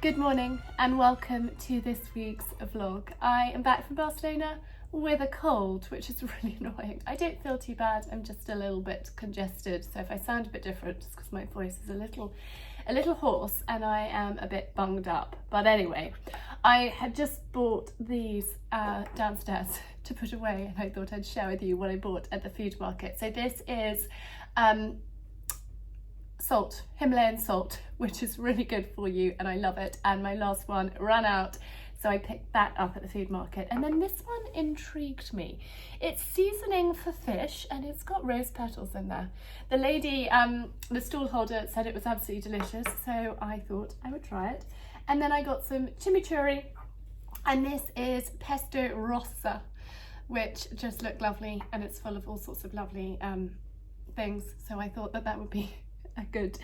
Good morning and welcome to this week's vlog. I am back from Barcelona with a cold, which is really annoying. I don't feel too bad, I'm just a little bit congested, so if I sound a bit different, it's because my voice is a little hoarse and I am a bit bunged up. But anyway, I had just bought these downstairs to put away, and I thought I'd share with you what I bought at the food market. So this is salt, Himalayan salt, which is really good for you and I love it, and my last one ran out, so I picked that up at the food market. And then this one intrigued me. It's seasoning for fish and it's got rose petals in there. The lady, the stall holder, said it was absolutely delicious, so I thought I would try it. And then I got some chimichurri, and this is pesto rossa, which just looked lovely, and it's full of all sorts of lovely things, so I thought that would be a good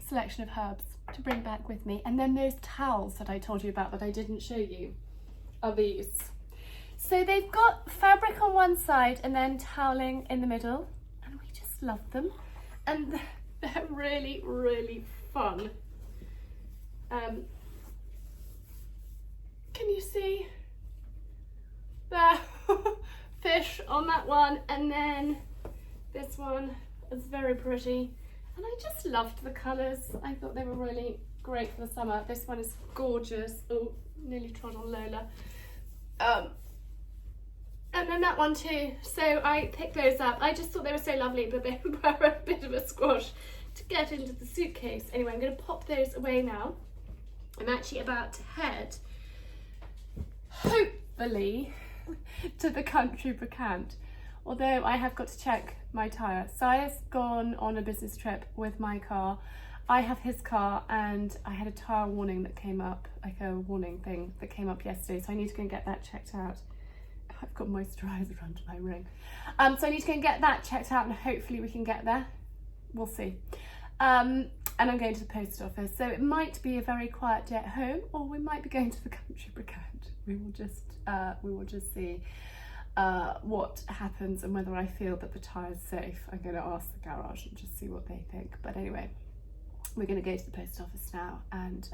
selection of herbs to bring back with me. And then those towels that I told you about that I didn't show you are these. So they've got fabric on one side and then toweling in the middle, and we just love them, and they're really fun. Can you see there? Fish on that one, and then this one is very pretty, and I just loved the colours. I thought they were really great for the summer. This one is gorgeous. Oh, nearly trod on Lola. And then that one too. So I picked those up. I just thought they were so lovely, but they were a bit of a squash to get into the suitcase. Anyway, I'm going to pop those away now. I'm actually about to head, hopefully, to the Country Brocante. Although I have got to check my tyre. Sire's gone on a business trip with my car. I have his car, and I had a tyre warning that came up, like a warning thing that came up yesterday, so I need to go and get that checked out. I've got moisturiser under my ring. So I need to go and get that checked out, and hopefully we can get there. We'll see. And I'm going to the post office, so it might be a very quiet day at home, or we might be going to the Country Brocante. We will just see what happens and whether I feel that the tyre's safe. I'm going to ask the garage and just see what they think. But anyway, we're going to go to the post office now and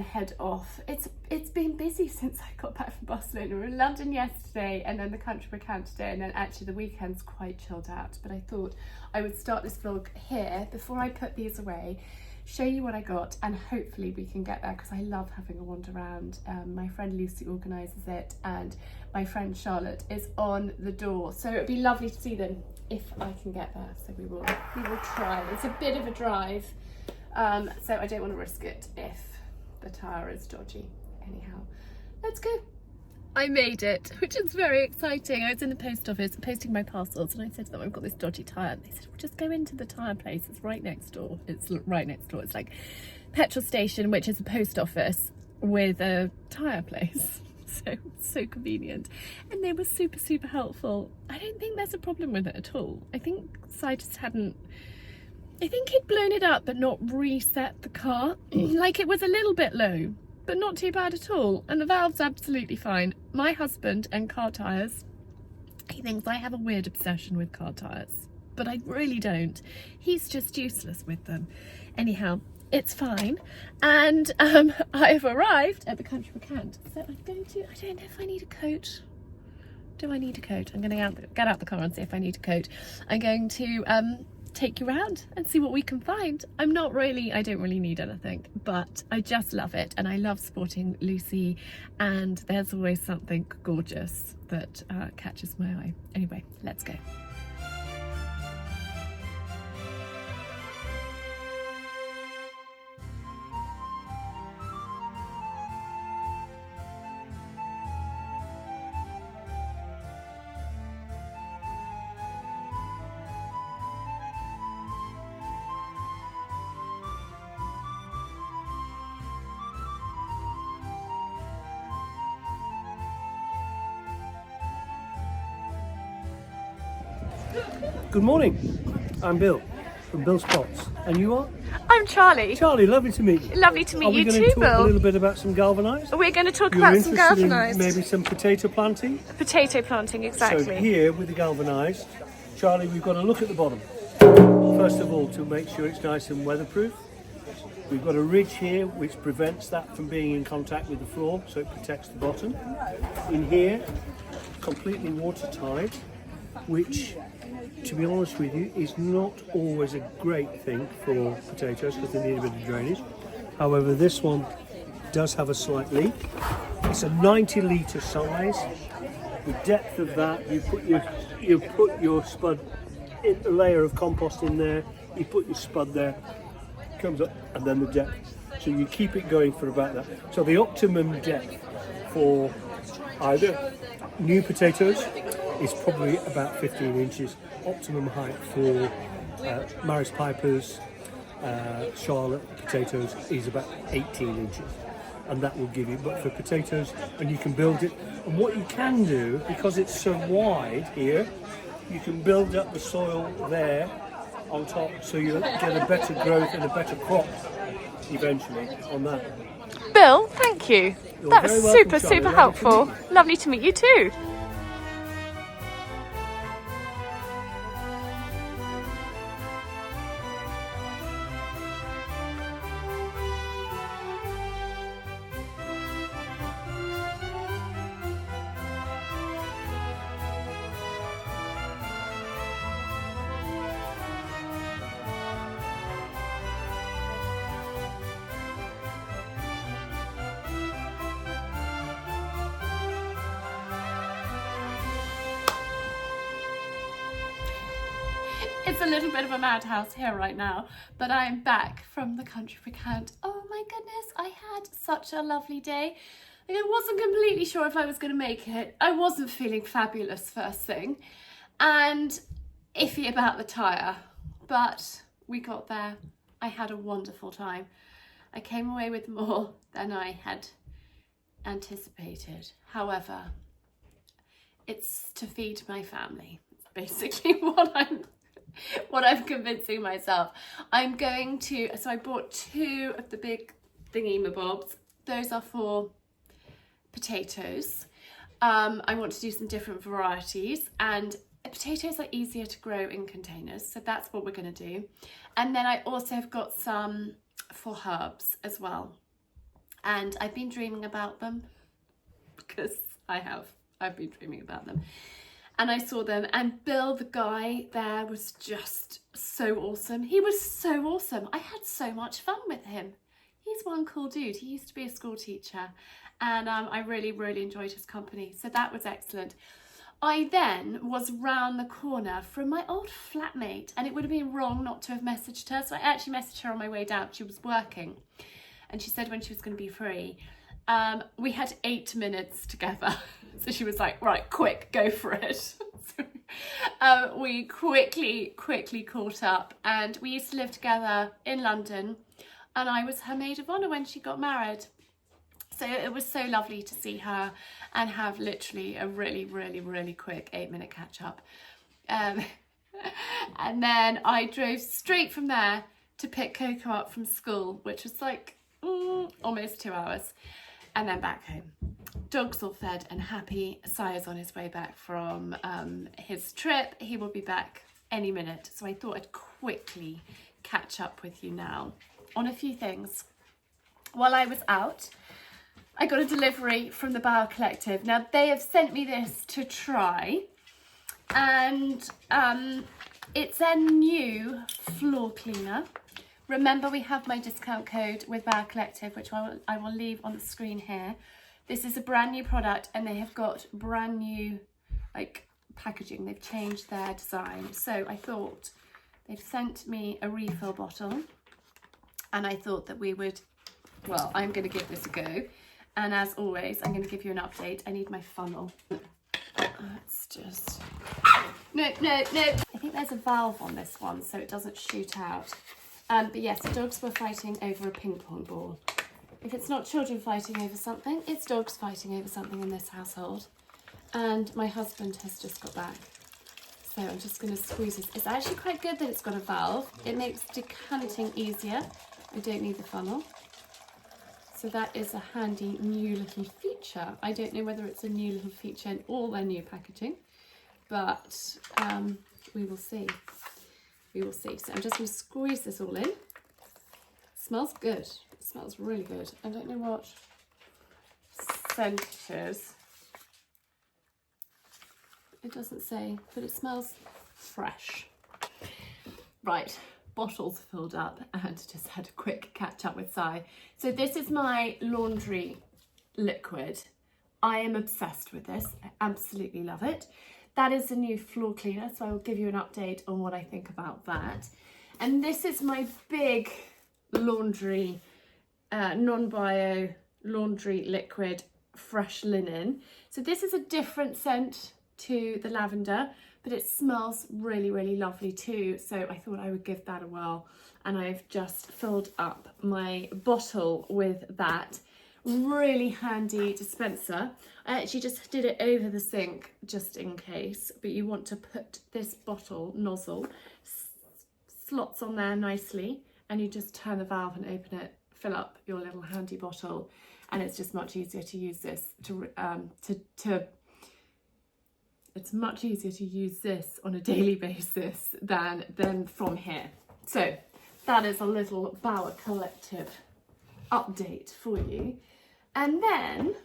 head off. It's been busy since I got back from Barcelona. We were in London yesterday, and then the Country Brocante today, and then actually the weekend's quite chilled out. But I thought I would start this vlog here before I put these away, show you what I got, and hopefully we can get there, because I love having a wander around. My friend Lucy organises it, and my friend Charlotte is on the door, so it'd be lovely to see them if I can get there. So we will try. It's a bit of a drive, so I don't want to risk it if the tyre is dodgy. Anyhow, let's go. I made it, which is very exciting. I was in the post office posting my parcels, and I said to them, I've got this dodgy tyre, and they said, well, just go into the tyre place, it's right next door. It's right next door. It's like petrol station, which is a post office with a tyre place. So convenient, and they were super helpful. I don't think there's a problem with it at all. I think I just hadn't, I think he'd blown it up but not reset the car. Like, it was a little bit low, but not too bad at all, and the valve's absolutely fine. My husband and car tyres, he thinks I have a weird obsession with car tyres, but I really don't. He's just useless with them. Anyhow, it's fine, and I've arrived at the Country Brocante. So I'm going to, I don't know if I need a coat. Do I need a coat? I'm going to get out the car and see if I need a coat. I'm going to take you around and see what we can find. I don't really need anything, but I just love it, and I love supporting Lucy, and there's always something gorgeous that catches my eye. Anyway, let's go. Good morning, I'm Bill from Bill Spots, and you are? I'm Charlie. Charlie, lovely to meet you. Lovely to meet you too, Bill. Are we going to talk a little bit about some galvanised? We're going to talk about some galvanised. Maybe some potato planting? Potato planting, exactly. So here with the galvanised, Charlie, we've got to look at the bottom. First of all, to make sure it's nice and weatherproof. We've got a ridge here which prevents that from being in contact with the floor, so it protects the bottom. In here, completely watertight, which, to be honest with you, is not always a great thing for potatoes because they need a bit of drainage. However, this one does have a slight leak. It's a 90 litre size. The depth of that, you put your spud in a layer of compost in there, you put your spud there, comes up, and then the depth. So you keep it going for about that. So the optimum depth for either new potatoes is probably about 15 inches. Optimum height for Maris Pipers, Charlotte potatoes is about 18 inches. And that will give you, but for potatoes, and you can build it. And what you can do, because it's so wide here, you can build up the soil there on top, so you get a better growth and a better crop eventually on that. Bill, thank you. You're That was very welcome, super Charlie. helpful. Lovely to meet you too. It's a little bit of a madhouse here right now, but I am back from the Country Brocante. Oh my goodness, I had such a lovely day. I wasn't completely sure if I was going to make it. I wasn't feeling fabulous first thing, and iffy about the tyre, but we got there. I had a wonderful time. I came away with more than I had anticipated. However, it's to feed my family. It's basically what I'm convincing myself. I'm going to, so I bought 2 of the big thingy-mabobs. Those are for potatoes. I want to do some different varieties, and potatoes are easier to grow in containers, so that's what we're going to do. And then I also have got some for herbs as well, and I've been dreaming about them because I've been dreaming about them. And I saw them, and Bill, the guy there, was just so awesome. He was so awesome. I had so much fun with him. He's one cool dude. He used to be a school teacher, and I really, really enjoyed his company. So that was excellent. I then was round the corner from my old flatmate, and it would have been wrong not to have messaged her. So I actually messaged her on my way down. She was working, and she said when she was going to be free. We had 8 minutes together. So she was like, right, quick, go for it. So, we quickly caught up, and we used to live together in London, and I was her maid of honour when she got married. So it was so lovely to see her and have literally a really quick 8-minute catch up. And then I drove straight from there to pick Coco up from school, which was like almost 2 hours, and then back home. Dog's all fed and happy. Sire's on his way back from his trip. He will be back any minute. So I thought I'd quickly catch up with you now on a few things. While I was out, I got a delivery from the Bower Collective. Now, they have sent me this to try, and it's a new floor cleaner. Remember, we have my discount code with Bower Collective, which I will leave on the screen here. This is a brand new product, and they have got brand new packaging. They've changed their design. So I thought they've sent me a refill bottle, and I thought that we would, well, I'm going to give this a go. And as always, I'm going to give you an update. I need my funnel. It's just, no. I think there's a valve on this one, so it doesn't shoot out. But yes, the dogs were fighting over a ping pong ball. If it's not children fighting over something, it's dogs fighting over something in this household. And my husband has just got back. So I'm just going to squeeze this. It's actually quite good that it's got a valve. It makes decanting easier. I don't need the funnel. So that is a handy new little feature. I don't know whether it's a new little feature in all their new packaging, but we will see. We will see. So I'm just going to squeeze this all in. smells good. It smells really good. I don't know what scent it is. It doesn't say, but it smells fresh. Right, bottles filled up and just had a quick catch up with Si. So this is my laundry liquid. I am obsessed with this. I absolutely love it. That is the new floor cleaner, so I will give you an update on what I think about that. And this is my big laundry, non-bio laundry liquid, fresh linen. So this is a different scent to the lavender, but it smells really, really lovely too. So I thought I would give that a whirl, and I've just filled up my bottle with that. Really handy dispenser. I actually just did it over the sink just in case, but you want to put this bottle nozzle, slots on there nicely, and you just turn the valve and open it, fill up your little handy bottle, and it's just much easier to use this it's much easier to use this on a daily basis than from here. So that is a little Bauer Collective update for you. And then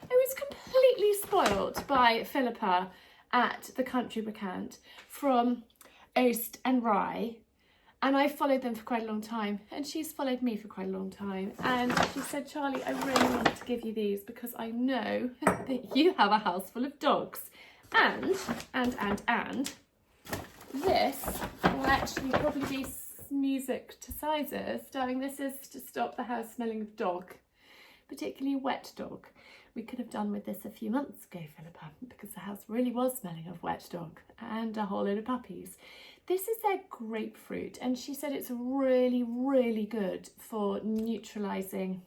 I was completely spoiled by Philippa at the Country Brocante from Oast and Rye, and I followed them for quite a long time, and she's followed me for quite a long time, and she said, Charlie, I really wanted to give you these because I know that you have a house full of dogs, and this will actually probably be music to sizes. Darling, this is to stop the house smelling of dog, particularly wet dog. We could have done with this a few months ago, Philippa, because the house really was smelling of wet dog and a whole load of puppies. This is their grapefruit, and she said it's really, really good for neutralising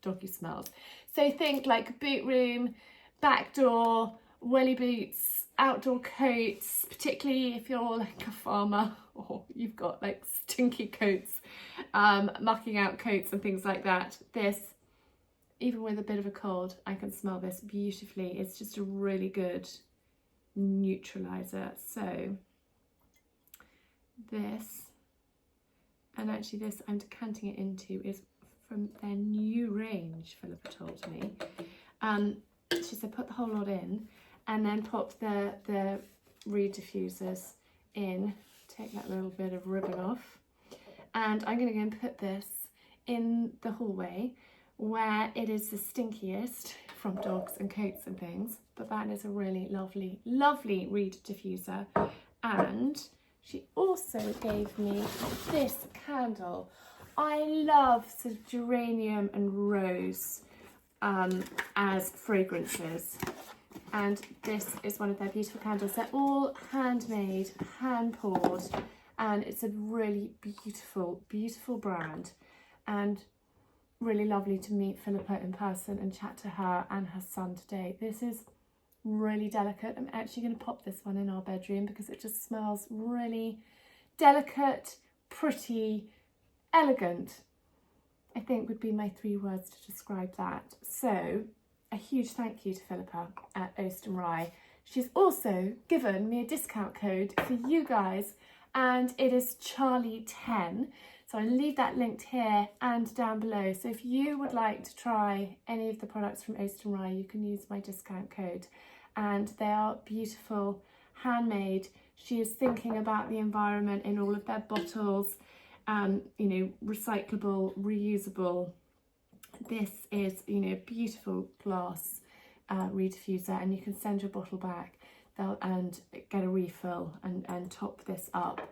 doggy smells. So think like boot room, back door, welly boots, outdoor coats, particularly if you're like a farmer or you've got like stinky coats, mucking out coats and things like that. This, even with a bit of a cold, I can smell this beautifully. It's just a really good neutralizer. So this, and actually this I'm decanting it into, is from their new range, Philippa told me. She said put the whole lot in and then pop the reed diffusers in. Take that little bit of ribbon off, and I'm going to go and put this in the hallway where it is the stinkiest from dogs and coats and things. But that is a really lovely, lovely reed diffuser. And she also gave me this candle. I love sort of geranium and rose as fragrances, and this is one of their beautiful candles. They're all handmade, hand poured, and it's a really beautiful, beautiful brand, and really lovely to meet Philippa in person and chat to her and her son today. This is really delicate. I'm actually going to pop this one in our bedroom because it just smells really delicate, pretty, elegant, I think would be my 3 words to describe that. So a huge thank you to Philippa at Oast and Rye. She's also given me a discount code for you guys, and it is Charlie10. So I'll leave that linked here and down below. So if you would like to try any of the products from Oast and Rye, you can use my discount code. And they are beautiful, handmade. She is thinking about the environment in all of their bottles, you know, recyclable, reusable. This is, you know, beautiful glass reed diffuser, and you can send your bottle back and get a refill and top this up.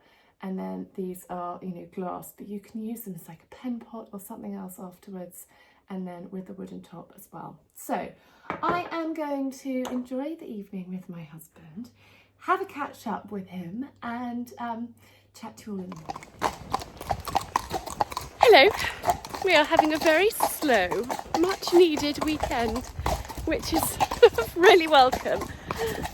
And then these are, you know, glass, but you can use them as like a pen pot or something else afterwards, and then with the wooden top as well. So I am going to enjoy the evening with my husband, have a catch up with him, and chat to you all in the morning. Hello, we are having a very slow, much needed weekend, which is really welcome.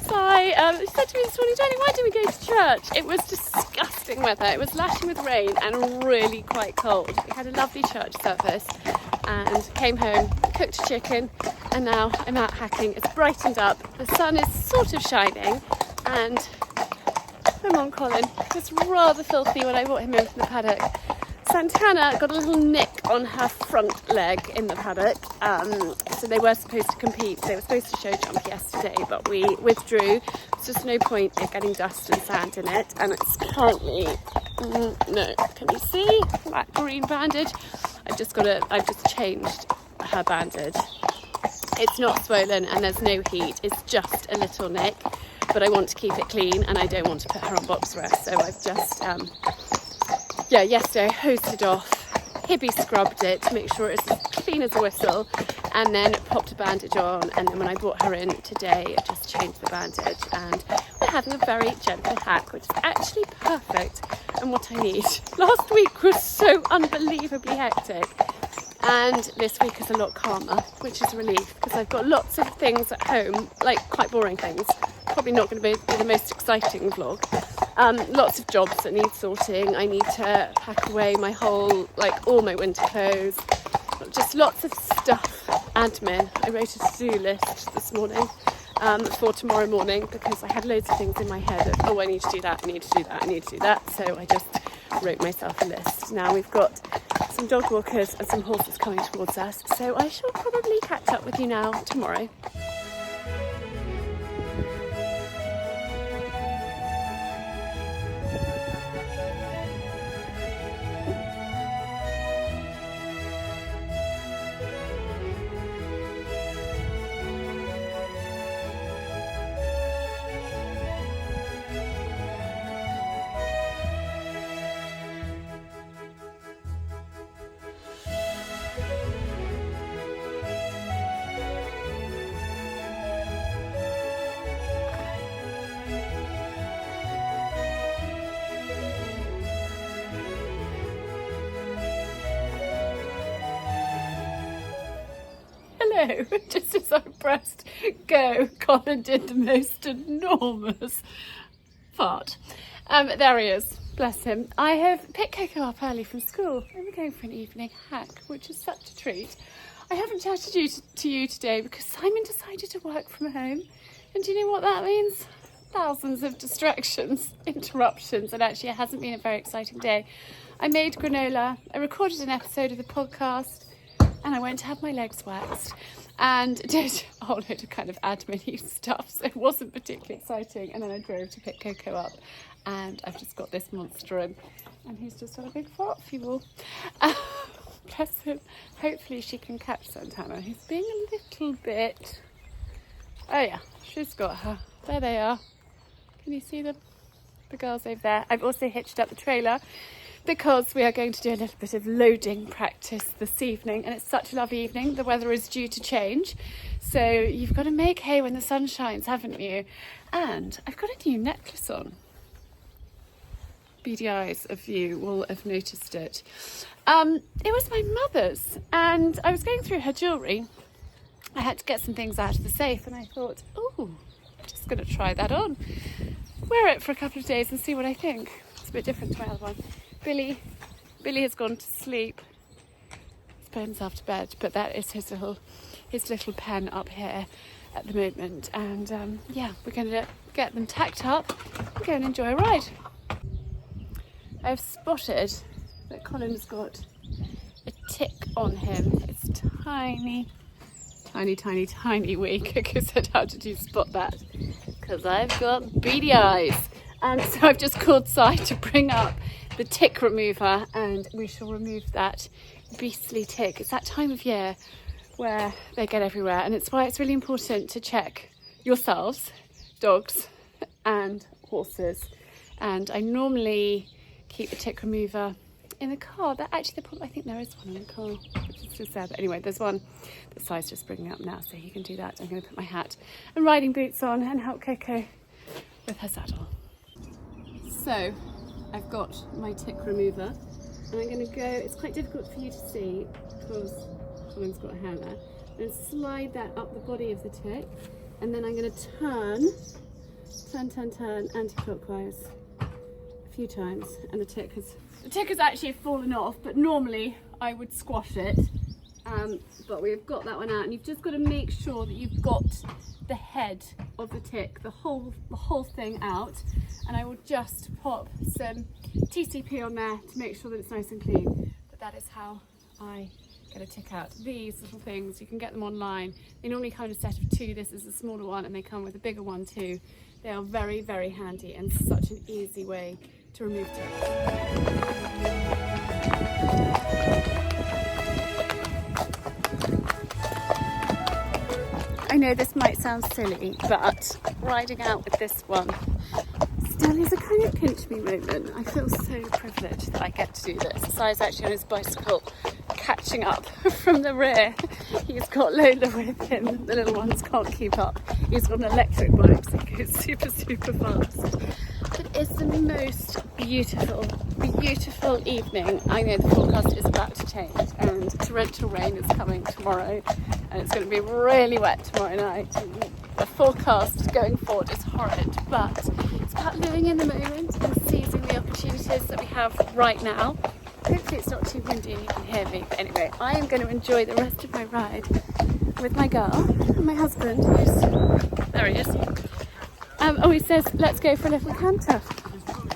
So I said to me this morning, Jenny, why didn't we go to church? It was disgusting weather. It was lashing with rain and really quite cold. We had a lovely church service and came home, cooked chicken, and now I'm out hacking. It's brightened up. The sun is sort of shining, and my mum Colin was rather filthy when I brought him in from the paddock. Santana got a little nick on her front leg in the paddock, so they were supposed to compete. They were supposed to show jump yesterday, but we withdrew. There's just no point in getting dust and sand in it, and it's currently no. Can you see that green bandage? I've just changed her bandage. It's not swollen and there's no heat. It's just a little nick, but I want to keep it clean and I don't want to put her on box rest, so I've just yesterday I hosed it off, Hibby scrubbed it to make sure it's as clean as a whistle, and then popped a bandage on, and then when I brought her in today I just changed the bandage, and we're having a very gentle hack, which is actually perfect and what I need. Last week was so unbelievably hectic, and this week is a lot calmer, which is a relief because I've got lots of things at home, like quite boring things, probably not going to be the most exciting vlog. Lots of jobs that need sorting. I need to pack away my whole, all my winter clothes. Just lots of stuff. Admin. I wrote a to-do list this morning for tomorrow morning because I had loads of things in my head of, I need to do that, I need to do that, I need to do that. So I just wrote myself a list. Now we've got some dog walkers and some horses coming towards us. So I shall probably catch up with you now tomorrow. Just as I pressed go, Colin did the most enormous fart. There he is, bless him. I have picked Coco up early from school and we're going for an evening hack, which is such a treat. I haven't chatted to you today because Simon decided to work from home, and do you know what that means? Thousands of distractions, interruptions, and actually it hasn't been a very exciting day. I made granola, I recorded an episode of the podcast, and I went to have my legs waxed and did a whole load of kind of admin-y stuff, so it wasn't particularly exciting. And then I drove to pick Coco up, and I've just got this monster in, and he's just had a big fart fuel. Bless him. Hopefully she can catch Santana. He's being a little bit... Oh yeah, she's got her. There they are. Can you see them? The girls over there. I've also hitched up the trailer because we are going to do a little bit of loading practice this evening, and it's such a lovely evening. The weather is due to change, so you've got to make hay when the sun shines, haven't you? And I've got a new necklace on. Beady eyes of you will have noticed it. It was my mother's, and I was going through her jewellery. I had to get some things out of the safe, and I thought, oh, I'm just going to try that on. Wear it for a couple of days and see what I think. It's a bit different to my other one. Billy has gone to sleep. He's put himself to bed, but that is his little pen up here at the moment. And yeah, we're going to get them tacked up and go and enjoy a ride. I've spotted that Colin's got a tick on him. It's tiny, wee. Coco said, how did you spot that? Because I've got beady eyes. And so I've just called Si to bring up the tick remover, and we shall remove that beastly tick. It's that time of year where they get everywhere, and it's why it's really important to check yourselves, dogs and horses. And I normally keep the tick remover in the car. I think there is one in the car, which is just there. But anyway, there's one that Si's just bringing up now, so he can do that. I'm going to put my hat and riding boots on and help Coco with her saddle. So I've got my tick remover, and I'm going to go, it's quite difficult for you to see because Colin's got a hair there, and slide that up the body of the tick, and then I'm going to turn anti-clockwise a few times, and the tick has actually fallen off, but normally I would squash it but we've got that one out, and you've just got to make sure that you've got the head of the tick, the whole thing out. And I will just pop some TCP on there to make sure that it's nice and clean. But that is how I get a tick out. These little things, you can get them online. They normally come in a set of 2. This is a smaller one, and they come with a bigger one too. They are very, very handy and such an easy way to remove ticks. I know this might sound silly, but riding out with this one still is a kind of pinch me moment. I feel so privileged that I get to do this. Si's actually on his bicycle catching up from the rear. He's got Lola with him. The little ones can't keep up. He's got an electric bike, so he goes super, super fast. But it's the most beautiful, beautiful evening. I know the forecast is about to change, and torrential rain is coming tomorrow, and it's going to be really wet tomorrow night. The forecast going forward is horrid, but it's about living in the moment and seizing the opportunities that we have right now. Hopefully it's not too windy and you can hear me. But anyway, I am going to enjoy the rest of my ride with my girl and my husband, who's, there he is, always says, let's go for a little canter.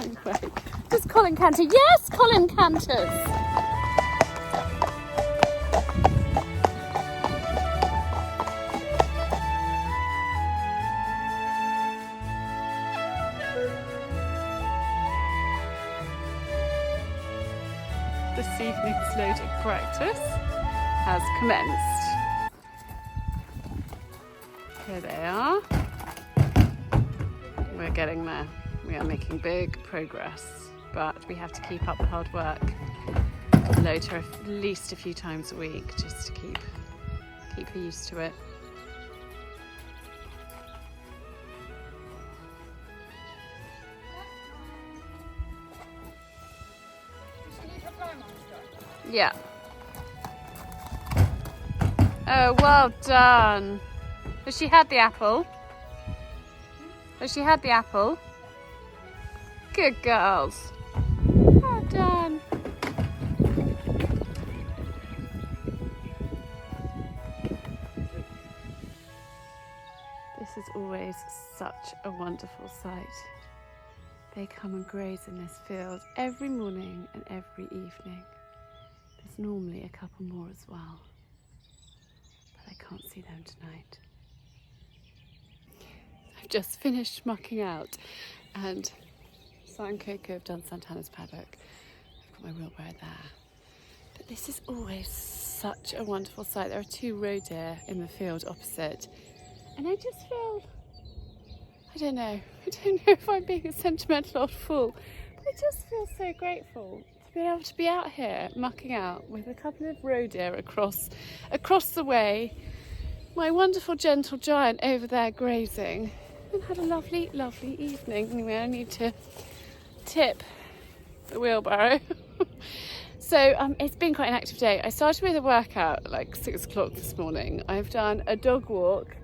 Anyway, does Colin canter? Yes, Colin canters. This evening's loading practice has commenced. Here they are. We're getting there. We are making big progress, but we have to keep up the hard work. Load her at least a few times a week just to keep her used to it. Yeah. Oh, well done. Has she had the apple? Has she had the apple? Good girls. Well done. This is always such a wonderful sight. They come and graze in this field every morning and every evening. There's normally a couple more as well, but I can't see them tonight. I've just finished mucking out, and Si and Coco have done Santana's paddock. I've got my wheelbarrow there. But this is always such a wonderful sight. There are 2 roe deer in the field opposite, and I just feel, I don't know if I'm being a sentimental old fool, but I just feel so grateful to be able to be out here mucking out with a couple of roe deer across the way, my wonderful gentle giant over there grazing, and had a lovely, lovely evening. Anyway, I need to tip the wheelbarrow. So it's been quite an active day. I started with a workout at like 6 o'clock this morning. I've done a dog walk,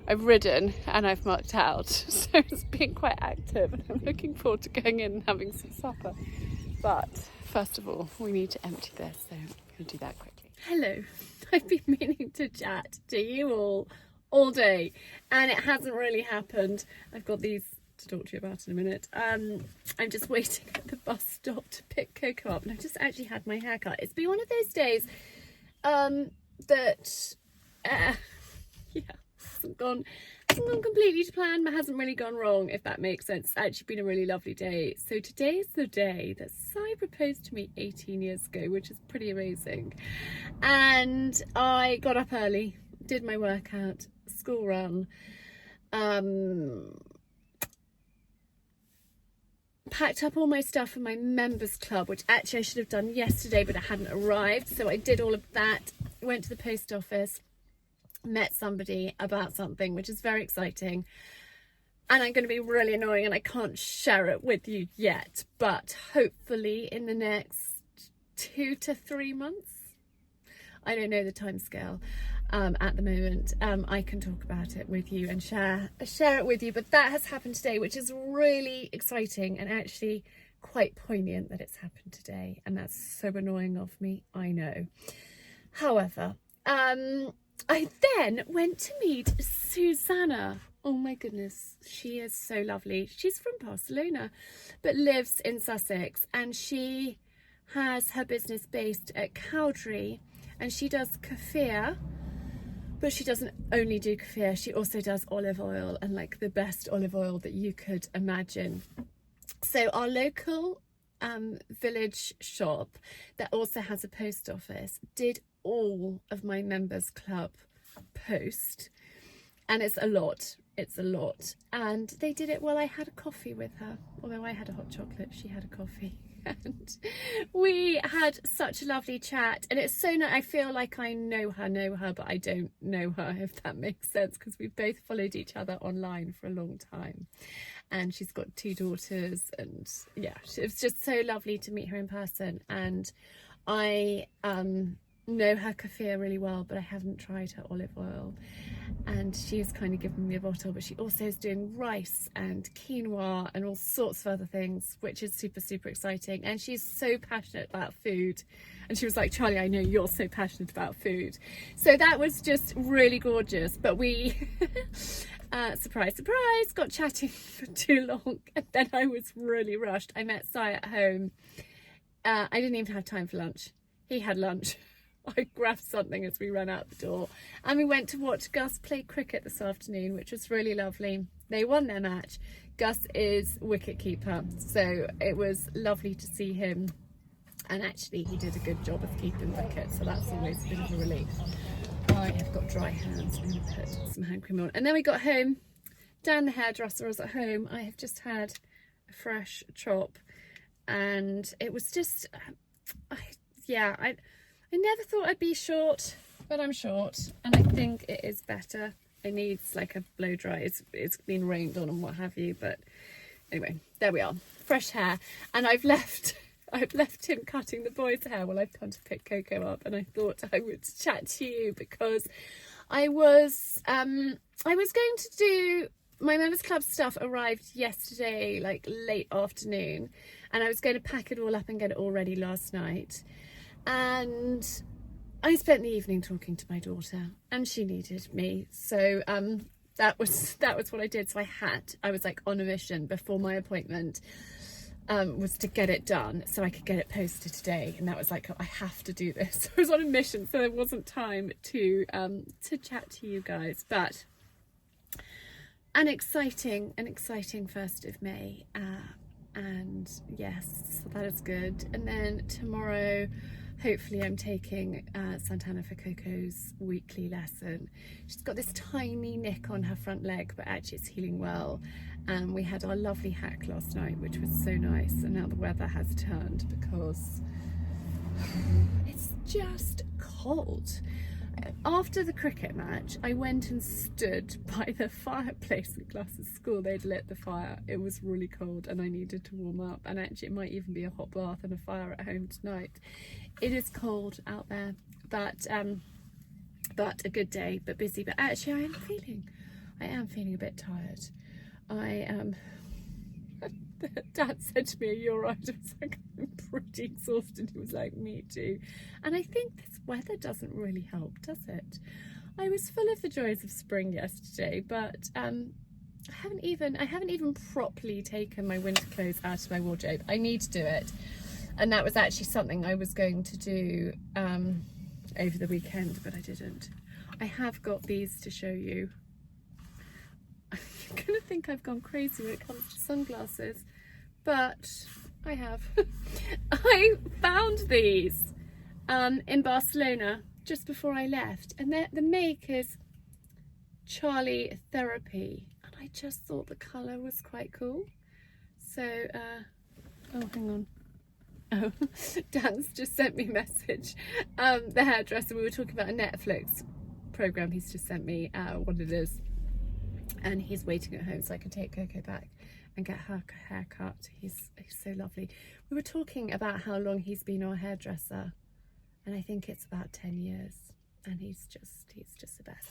I've ridden, and I've mucked out. So it's been quite active, and I'm looking forward to going in and having some supper. But first of all, we need to empty this, so I'm going to do that quickly. Hello. I've been meaning to chat to you all day, and it hasn't really happened. I've got these to talk to you about in a minute. I'm just waiting at the bus stop to pick Coco up, and I've just actually had my hair cut. It's been one of those days that hasn't gone completely to plan, but hasn't really gone wrong, if that makes sense. It's actually been a really lovely day. So today is the day that Si proposed to me 18 years ago, which is pretty amazing. And I got up early, did my workout, school run, packed up all my stuff for my members club, which actually I should have done yesterday, but it hadn't arrived. So I did all of that, went to the post office, met somebody about something, which is very exciting, and I'm going to be really annoying and I can't share it with you yet, but hopefully in the next 2 to 3 months, I don't know the time scale at the moment, I can talk about it with you and share it with you. But that has happened today, which is really exciting and actually quite poignant that it's happened today, and that's so annoying of me, I know. However, I then went to meet Susanna. Oh my goodness, she is so lovely. She's from Barcelona, but lives in Sussex, and she has her business based at Cowdrey, and she does kefir, but she doesn't only do kefir, she also does olive oil, and like the best olive oil that you could imagine. So our local village shop that also has a post office did all of my members club post, and it's a lot, and they did it while I had a coffee with her. Although I had a hot chocolate, she had a coffee, and we had such a lovely chat. And it's so nice. I feel like I know her, but I don't know her, if that makes sense, because we've both followed each other online for a long time, and she's got 2 daughters, and yeah, it was just so lovely to meet her in person. And I know her kefir really well, but I haven't tried her olive oil, and she has kind of given me a bottle, but she also is doing rice and quinoa and all sorts of other things, which is super exciting. And she's so passionate about food, and she was like, Charlie, I know you're so passionate about food. So that was just really gorgeous. But we surprise got chatting for too long, and then I was really rushed. I met Si at home. I didn't even have time for lunch. He had lunch. I grabbed something as we ran out the door, and we went to watch Gus play cricket this afternoon, which was really lovely. They won their match. Gus is wicket keeper, so it was lovely to see him, and actually he did a good job of keeping wicket, so that's always a bit of a relief. I have got dry hands. I'm going to put some hand cream on. And then we got home. Dan the hairdresser was at home. I have just had a fresh chop, and it was just I never thought I'd be short, but I'm short, and I think it is better. It needs like a blow dry. It's been rained on and what have you, but anyway, there we are. Fresh hair, and I've left him cutting the boys' hair while I've come to pick Coco up, and I thought I would chat to you because I was going to do my members club stuff. Arrived yesterday, like late afternoon, and I was going to pack it all up and get it all ready last night. And I spent the evening talking to my daughter, and she needed me, so that was what I did. So I was like on a mission before my appointment, was to get it done so I could get it posted today, and that was like, I have to do this. I was on a mission, so there wasn't time to chat to you guys. But an exciting 1st of May, and yes, so that is good. And then tomorrow, hopefully I'm taking Santana for Coco's weekly lesson. She's got this tiny nick on her front leg, but actually it's healing well. And we had our lovely hack last night, which was so nice. And now the weather has turned because it's just cold. After the cricket match, I went and stood by the fireplace at Glasses School. They'd lit the fire. It was really cold and I needed to warm up. And actually it might even be a hot bath and a fire at home tonight. It is cold out there, but a good day, but busy. But actually I am feeling a bit tired. Dad said to me, "You're right." I was like, I'm pretty exhausted. He was like, me too. And I think this weather doesn't really help, does it? I was full of the joys of spring yesterday, but I haven't even properly taken my winter clothes out of my wardrobe. I need to do it, and that was actually something I was going to do over the weekend, but I didn't. I have got these to show you. You're gonna think I've gone crazy when it comes to sunglasses, but I have. I found these in Barcelona just before I left, and the make is Charlie Therapy, and I just thought the colour was quite cool. So oh, hang on. Oh, Dan's just sent me a message. The hairdresser, we were talking about a Netflix program. He's just sent me what it is, and he's waiting at home so I can take Coco back and get her hair cut. He's so lovely. We were talking about how long he's been our hairdresser, and I think it's about 10 years, and he's just the best.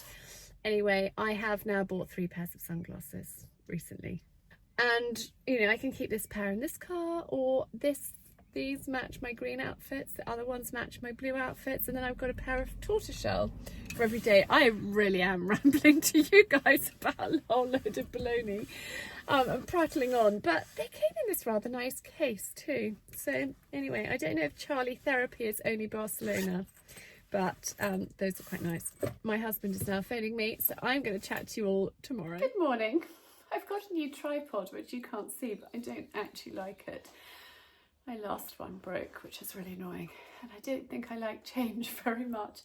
Anyway, I have now bought 3 pairs of sunglasses recently, and you know, I can keep this pair in this car or this These match my green outfits, the other ones match my blue outfits, and then I've got a pair of tortoiseshell for every day. I really am rambling to you guys about a whole load of baloney. I'm prattling on, but they came in this rather nice case too. So anyway, I don't know if Charlie Therapy is only Barcelona, but those are quite nice. My husband is now phoning me, so I'm going to chat to you all tomorrow. Good morning. I've got a new tripod, which you can't see, but I don't actually like it. My last one broke, which is really annoying, and I don't think I like change very much.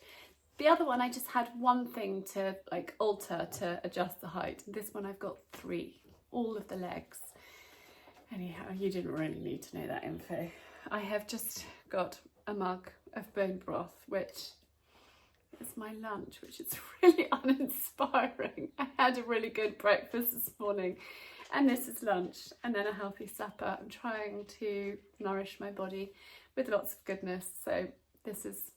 The other one, I just had one thing to like alter to adjust the height. This one I've got 3, all of the legs. Anyhow, you didn't really need to know that info. I have just got a mug of bone broth, which is my lunch, which is really uninspiring. I had a really good breakfast this morning, and this is lunch, and then a healthy supper. I'm trying to nourish my body with lots of goodness, so this is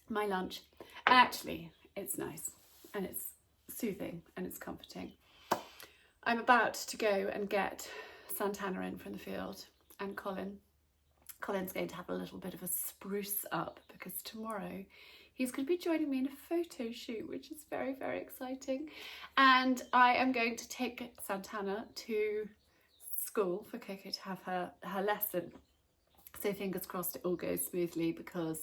my lunch. And actually, it's nice, and it's soothing, and it's comforting. I'm about to go and get Santana in from the field, and Colin's going to have a little bit of a spruce up, because tomorrow he's going to be joining me in a photo shoot, which is very, very exciting. And I am going to take Santana to school for Coco to have her lesson. So fingers crossed it all goes smoothly, because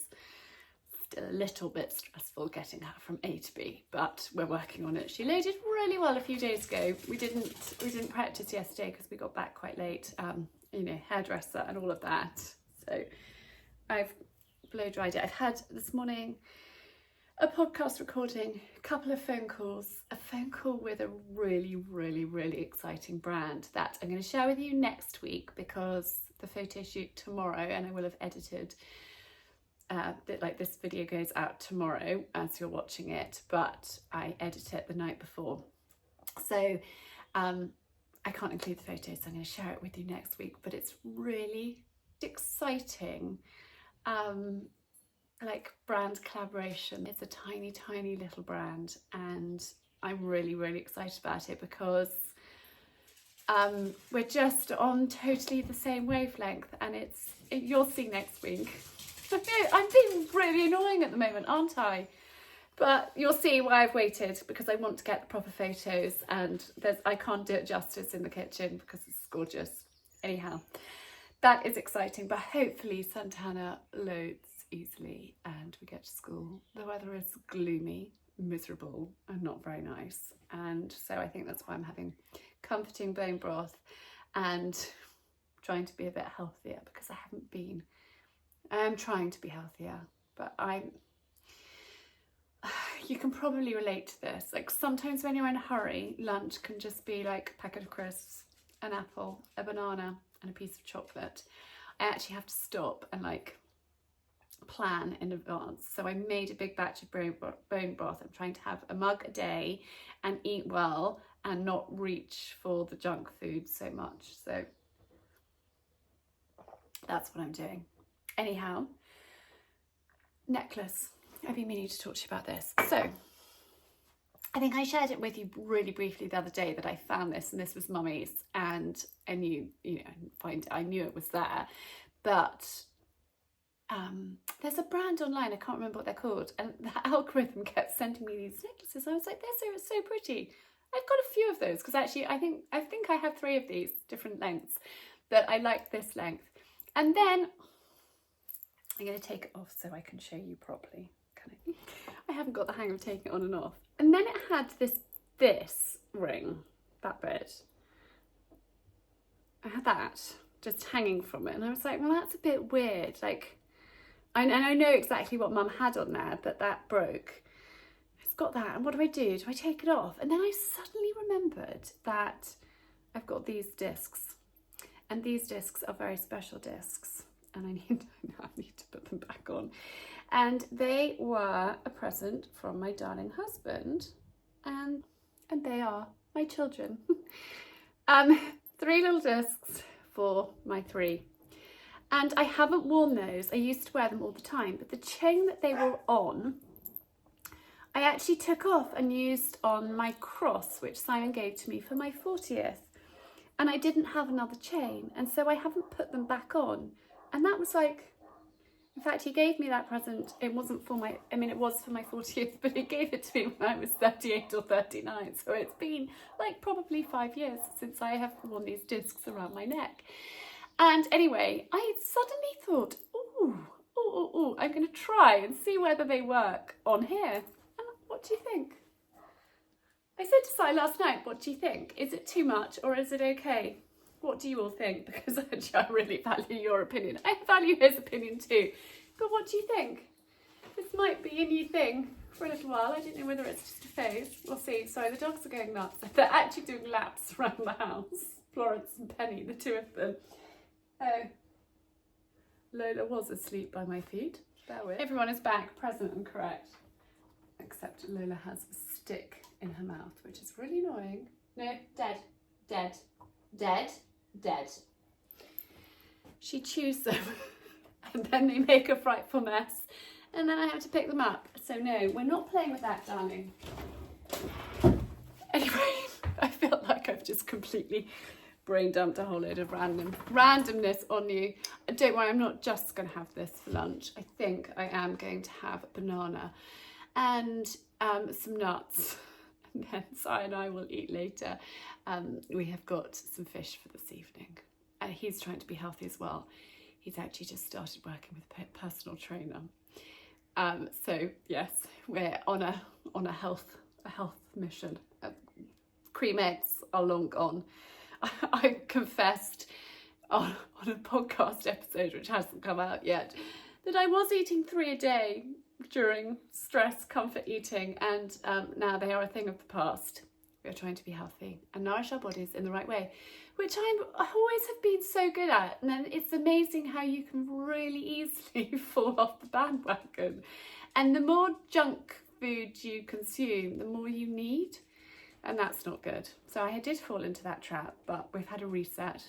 it's still a little bit stressful getting her from A to B, but we're working on it. She loaded really well a few days ago. We didn't practice yesterday because we got back quite late, you know, hairdresser and all of that. So I've blow dried it. I've had this morning a podcast recording, a couple of phone calls, a phone call with a really, really, really exciting brand that I'm going to share with you next week, because the photo shoot tomorrow, and I will have edited like this video goes out tomorrow as you're watching it, but I edit it the night before. So I can't include the photos, so I'm going to share it with you next week, but it's really exciting. Like brand collaboration. It's a tiny, tiny little brand, and I'm really, really excited about it, because we're just on totally the same wavelength, and you'll see next week. I'm being really annoying at the moment, aren't I? But you'll see why I've waited, because I want to get the proper photos, and I can't do it justice in the kitchen because it's gorgeous. Anyhow, that is exciting, but hopefully Santana loads easily and we get to school. The weather is gloomy, miserable, and not very nice, and so I think that's why I'm having comforting bone broth and trying to be a bit healthier, because I haven't been. I am trying to be healthier, but you can probably relate to this. Like sometimes when you're in a hurry, lunch can just be like a packet of crisps, an apple, a banana, and a piece of chocolate. I actually have to stop and like plan in advance. So I made a big batch of bone broth. I'm trying to have a mug a day and eat well and not reach for the junk food so much. So that's what I'm doing. Anyhow, necklace. I've been meaning to talk to you about this. So I think I shared it with you really briefly the other day that I found this, and this was Mummy's, and I knew, I knew it was there, but there's a brand online, I can't remember what they're called, and the algorithm kept sending me these necklaces. I was like, they're so pretty. I've got a few of those, because actually I think I have 3 of these different lengths, but I like this length. And then I'm going to take it off so I can show you properly. I haven't got the hang of taking it on and off. And then it had this ring, that bit. I had that just hanging from it, and I was like, well, that's a bit weird. Like, I know exactly what Mum had on there, but that broke. It's got that, and what do? Do I take it off? And then I suddenly remembered that I've got these discs, and these discs are very special discs, and I need to put them back on. And they were a present from my darling husband, and they are my children. 3 little discs for my 3. And I haven't worn those. I used to wear them all the time, but the chain that they were on, I actually took off and used on my cross, which Simon gave to me for my 40th. and I didn't have another chain, and so I haven't put them back on. And that was like, in fact, he gave me that present. It wasn't for my, I mean, it was for my 40th, but he gave it to me when I was 38 or 39. So it's been like probably 5 years since I have worn these discs around my neck. And anyway, I suddenly thought, ooh, I'm going to try and see whether they work on here. And what do you think? I said to Si last night, what do you think? Is it too much or is it okay? What do you all think? Because actually I really value your opinion. I value his opinion too. But what do you think? This might be a new thing for a little while. I don't know whether it's just a phase. We'll see. Sorry, the dogs are going nuts. They're actually doing laps around the house. Florence and Penny, the two of them. Oh, Lola was asleep by my feet. Bear with. Everyone is back, present and correct. Except Lola has a stick in her mouth, which is really annoying. No, dead, dead, dead, dead. She chews them and then they make a frightful mess and then I have to pick them up. So no, we're not playing with that, darling. Anyway, I feel like I've just completely brain dumped a whole load of randomness on you. Don't worry, I'm not just going to have this for lunch. I think I am going to have a banana and some nuts. And then Si and I will eat later. We have got some fish for this evening. He's trying to be healthy as well. He's actually just started working with a personal trainer. So yes, we're on a health mission. Cream eggs are long gone. I confessed on a podcast episode, which hasn't come out yet, that I was eating 3 a day during stress, comfort eating, and now they are a thing of the past. We are trying to be healthy and nourish our bodies in the right way, which I always have been so good at. And then it's amazing how you can really easily fall off the bandwagon. And the more junk food you consume, the more you need. And that's not good. So I did fall into that trap, but we've had a reset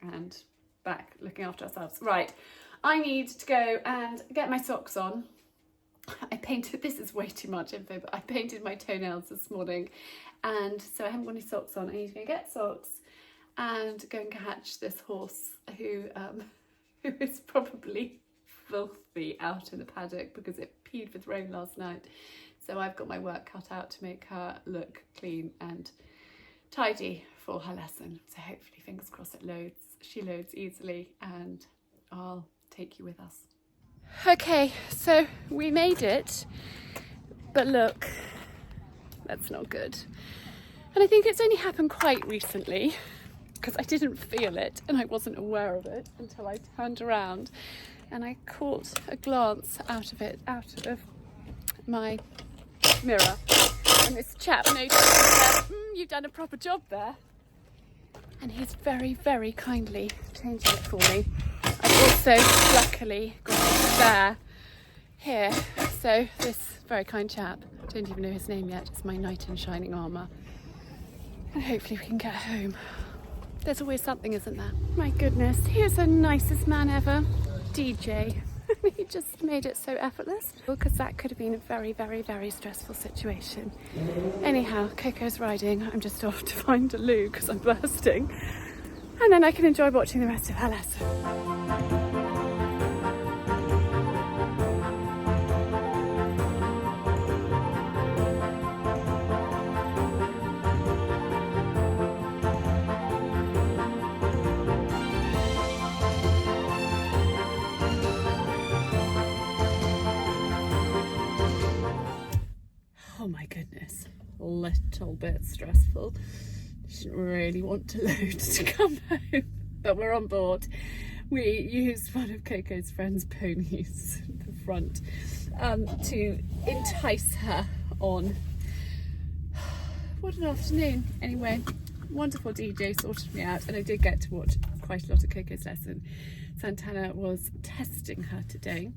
and back looking after ourselves. Right, I need to go and get my socks on. I painted, this is way too much info, but I painted my toenails this morning and so I haven't got any socks on. I need to go get socks and go and catch this horse who is probably filthy out in the paddock because it peed with rain last night. So I've got my work cut out to make her look clean and tidy for her lesson. So hopefully, fingers crossed, she loads easily and I'll take you with us. Okay, so we made it, but look, that's not good. And I think it's only happened quite recently because I didn't feel it and I wasn't aware of it until I turned around and I caught a glance out of my mirror. And this chap noticed and said, you've done a proper job there. And he's very, very kindly changed it for me. I've also luckily got a spare here. So this very kind chap, I don't even know his name yet, it's my knight in shining armour. And hopefully we can get home. There's always something, isn't there? My goodness, here's the nicest man ever, DJ. He just made it so effortless because that could have been a very, very, very stressful situation. Anyhow, Coco's riding. I'm just off to find a loo because I'm bursting. And then I can enjoy watching the rest of her lesson. Oh my goodness, a little bit stressful. Didn't really want to load to come home, but we're on board. We used one of Coco's friend's ponies, the front, to entice her on. What an afternoon. Anyway, wonderful DJ sorted me out and I did get to watch quite a lot of Coco's lesson. Santana was testing her today.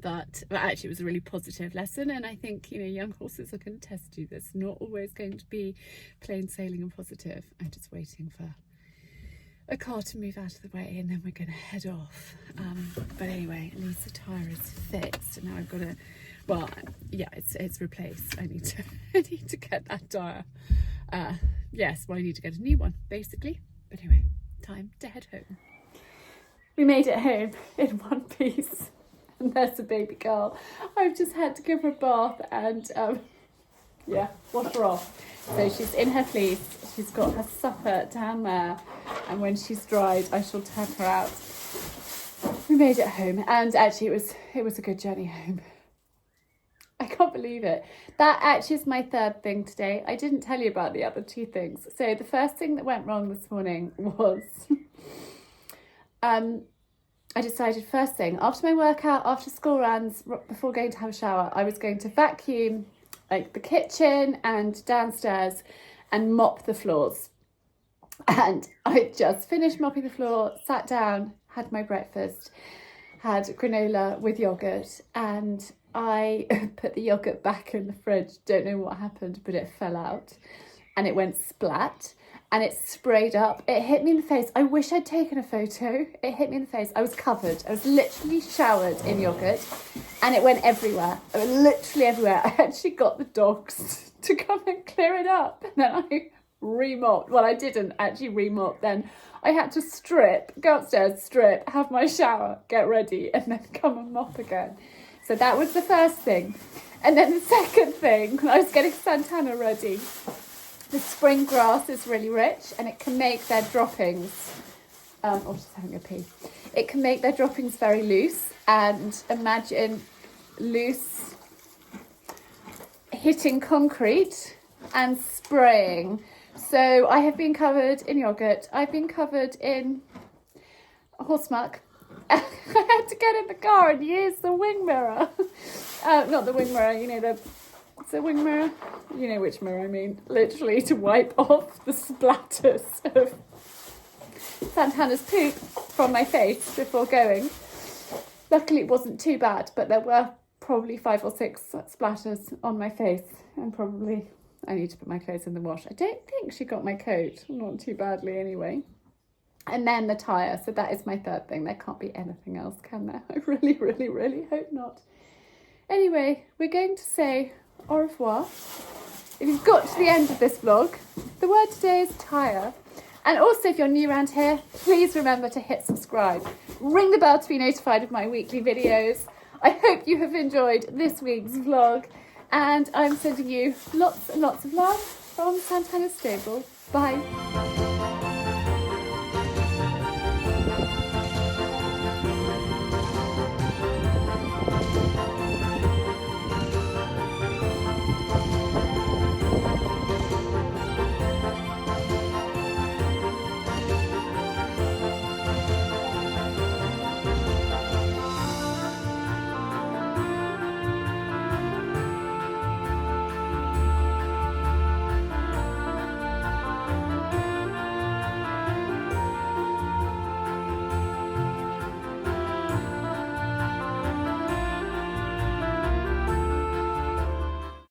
But actually it was a really positive lesson and I think, you know, young horses are going to test you. It's not always going to be plain sailing and positive. I'm just waiting for a car to move out of the way and then we're going to head off. But anyway, at least the tyre is fixed and now I've got to, well, yeah, it's replaced. I need to get that tyre yes, well, I need to get a new one, basically. But anyway, time to head home. We made it home in one piece. And there's a baby girl. I've just had to give her a bath and, yeah, wash her off. So she's in her fleece. She's got her supper down there. And when she's dried, I shall turn her out. We made it home. And actually, it was a good journey home. I can't believe it. That actually is my third thing today. I didn't tell you about the other two things. So the first thing that went wrong this morning was I decided first thing, after my workout, after school runs, before going to have a shower, I was going to vacuum like the kitchen and downstairs and mop the floors. And I just finished mopping the floor, sat down, had my breakfast, had granola with yoghurt, and I put the yoghurt back in the fridge. Don't know what happened, but it fell out and it went splat and it sprayed up. It hit me in the face. I wish I'd taken a photo. It hit me in the face. I was covered. I was literally showered in yoghurt and it went everywhere. Literally everywhere. I actually got the dogs to come and clear it up. And then I remopped. Well, I didn't actually remop. Then I had to strip, go upstairs, strip, have my shower, get ready, and then come and mop again. So that was the first thing. And then the second thing, I was getting Santana ready. The spring grass is really rich and it can make their droppings, or just having a pee. It can make their droppings very loose, and imagine loose hitting concrete and spraying. So I have been covered in yoghurt. I've been covered in horse muck. I had to get in the car and use the wing mirror. Not the wing mirror, you know, the wing mirror. You know which mirror I mean. Literally to wipe off the splatters of Santana's poop from my face before going. Luckily it wasn't too bad, but there were probably 5 or 6 splatters on my face. And probably I need to put my clothes in the wash. I don't think she got my coat. Not too badly anyway. And then the tyre. So that is my third thing. There can't be anything else, can there? I really, really, really hope not. Anyway, we're going to say au revoir. If you've got to the end of this vlog, the word today is tyre. And also, if you're new around here, please remember to hit subscribe. Ring the bell to be notified of my weekly videos. I hope you have enjoyed this week's vlog. And I'm sending you lots and lots of love from Santana's stable. Bye.